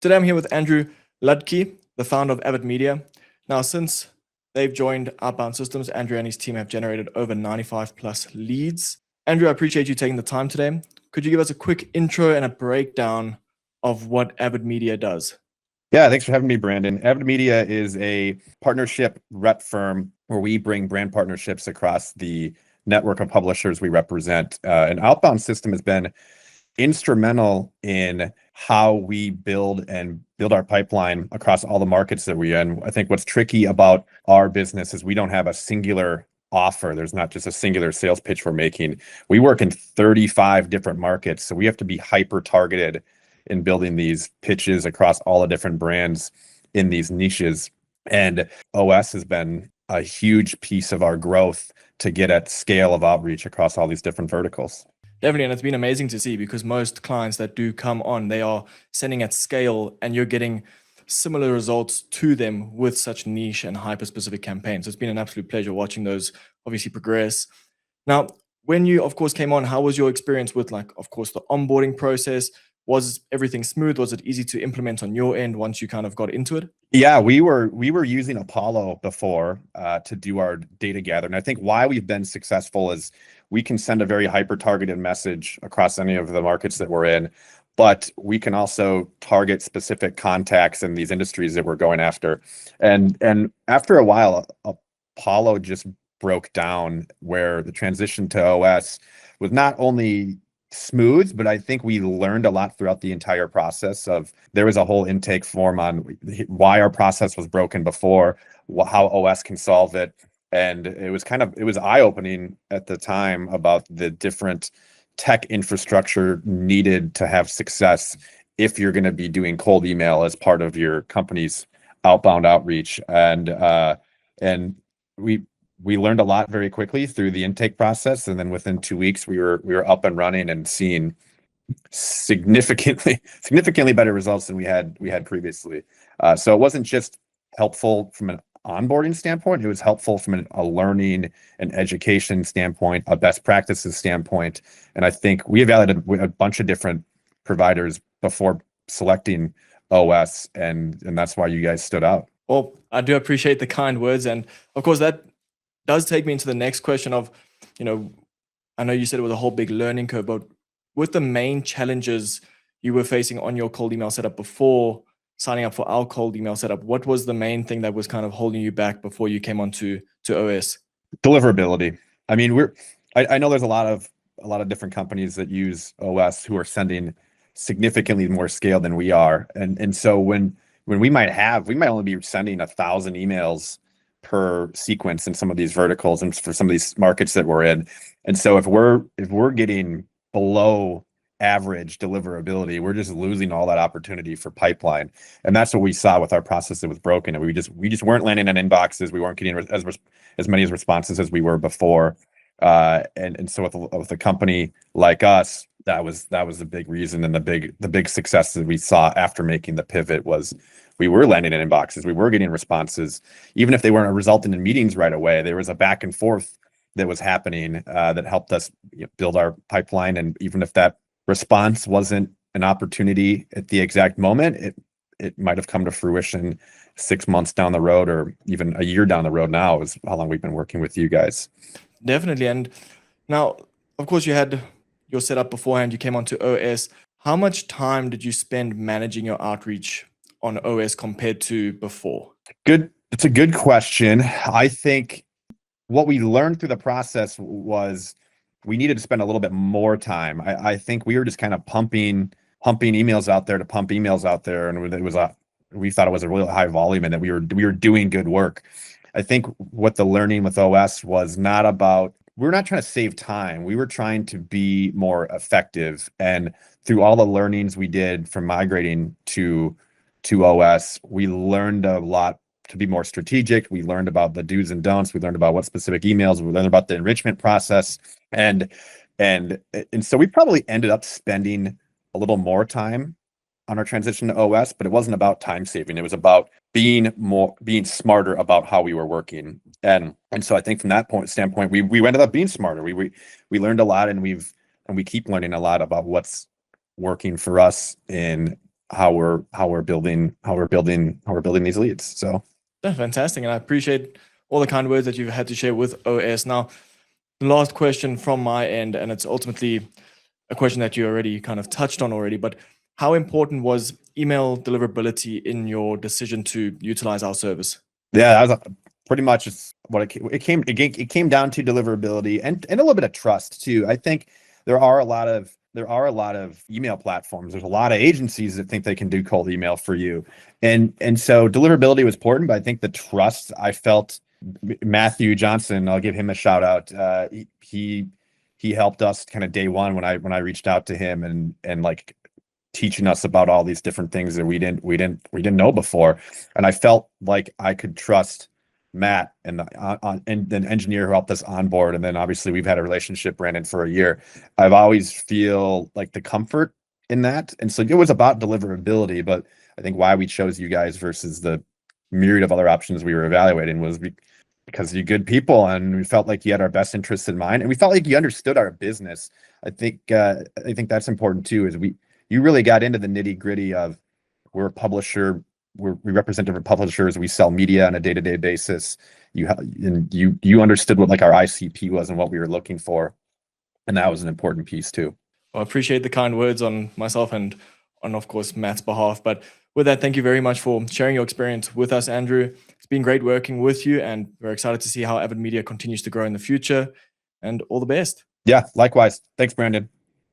Today I'm here with Andrew Ludke, the founder of Avid Media. Now, since they've joined Outbound Systems, Andrew and his team have generated over 95 plus leads. Andrew, I appreciate you taking the time today. Could you give us a quick intro and a breakdown of what Avid Media does? Yeah, thanks for having me, Brandon. Avid Media is a partnership rep firm where we bring brand partnerships across the network of publishers we represent. And Outbound System has been instrumental in how we build our pipeline across all the markets that we're in. I think what's tricky about our business is we don't have a singular offer. There's not just a singular sales pitch we're making. We work in 35 different markets, so we have to be hyper targeted in building these pitches across all the different brands in these niches. And OS has been a huge piece of our growth to get at scale of outreach across all these different verticals. Definitely, and it's been amazing to see because most clients that do come on, they are sending at scale and you're getting similar results to them with such niche and hyper-specific campaigns. So it's been an absolute pleasure watching those obviously progress. Now, when you, of course, came on, how was your experience with, like, of course, the onboarding process? Was everything smooth? Was it easy to implement on your end once you kind of got into it? Yeah, we were using Apollo before to do our data gathering. I think why we've been successful is we can send a very hyper-targeted message across any of the markets that we're in, but we can also target specific contacts in these industries that we're going after. And after a while, Apollo just broke down, where the transition to OS was not only smooth, but I think we learned a lot throughout the entire process. There was a whole intake form on why our process was broken before, how OS can solve it. And it was eye-opening at the time about the different tech infrastructure needed to have success if you're going to be doing cold email as part of your company's outbound outreach. And we learned a lot very quickly through the intake process, and then within 2 weeks we were up and running and seeing significantly better results than we had previously. So it wasn't just helpful from an onboarding standpoint; it was helpful from a learning and education standpoint, a best practices standpoint. And I think we evaluated a bunch of different providers before selecting OS, and that's why you guys stood out. Well, I do appreciate the kind words, and of course that does take me into the next question of, I know you said it was a whole big learning curve, but with the main challenges you were facing on your cold email setup before signing up for our cold email setup, what was the main thing that was kind of holding you back before you came on to OS? Deliverability. I mean, I know there's a lot of different companies that use OS who are sending significantly more scale than we are. And so when we might only be sending 1,000 emails per sequence in some of these verticals and for some of these markets that we're in. And so if we're getting below average deliverability, we're just losing all that opportunity for pipeline. And that's what we saw with our process that was broken. And we just weren't landing in inboxes. We weren't getting as many responses as we were before. And so with a company like us, that was the big reason, and the big success that we saw after making the pivot was we were landing in inboxes. We were getting responses, even if they weren't resulting in meetings right away. There was a back and forth that was happening that helped us build our pipeline. And even if that response wasn't an opportunity at the exact moment, it might have come to fruition 6 months down the road, or even a year down the road. Now is how long we've been working with you guys. Definitely. And now, of course, you had your setup beforehand, you came onto OS. How much time did you spend managing your outreach on OS compared to before? It's a good question. I think what we learned through the process was we needed to spend a little bit more time. I think we were just kind of pumping emails out there to pump emails out there, and we thought it was a really high volume and that we were doing good work. I think what the learning with OS was not about, we're not trying to save time. We were trying to be more effective. And through all the learnings we did from migrating to OS, we learned a lot to be more strategic. We learned about the do's and don'ts. We learned about what specific emails. We learned about the enrichment process. And so we probably ended up spending a little more time on our transition to OS, but it wasn't about time saving. It was about being smarter about how we were working. And so I think from that standpoint, we ended up being smarter. We learned a lot, and we keep learning a lot about what's working for us in how we're building these leads. So Yeah, fantastic. And I appreciate all the kind words that you've had to share with OS. Now, the last question from my end, and it's ultimately a question that you already kind of touched on already, but how important was email deliverability in your decision to utilize our service? yeah, that was pretty much what it came down to, deliverability and a little bit of trust too. I think there are a lot of email platforms. There's a lot of agencies that think they can do cold email for you. And so deliverability was important, but I think the trust I felt, Matthew Johnson, I'll give him a shout out. He helped us kind of day one when I reached out to him and like teaching us about all these different things that we didn't know before. And I felt like I could trust Matt and the engineer who helped us onboard. And then obviously we've had a relationship, Brandon, for a year. I've always feel like the comfort in that. And so it was about deliverability, but I think why we chose you guys versus the myriad of other options we were evaluating was because you're good people, and we felt like you had our best interests in mind, and we felt like you understood our business. I think that's important too, is you really got into the nitty-gritty of, we're a publisher, we represent different publishers, we sell media on a day-to-day basis. You understood what like our ICP was and what we were looking for, and that was an important piece too. Well, I appreciate the kind words on myself and on, of course, Matt's behalf. But with that, thank you very much for sharing your experience with us, Andrew. It's been great working with you, and we're excited to see how Avid Media continues to grow in the future. And all the best. Yeah, likewise. Thanks, Brandon.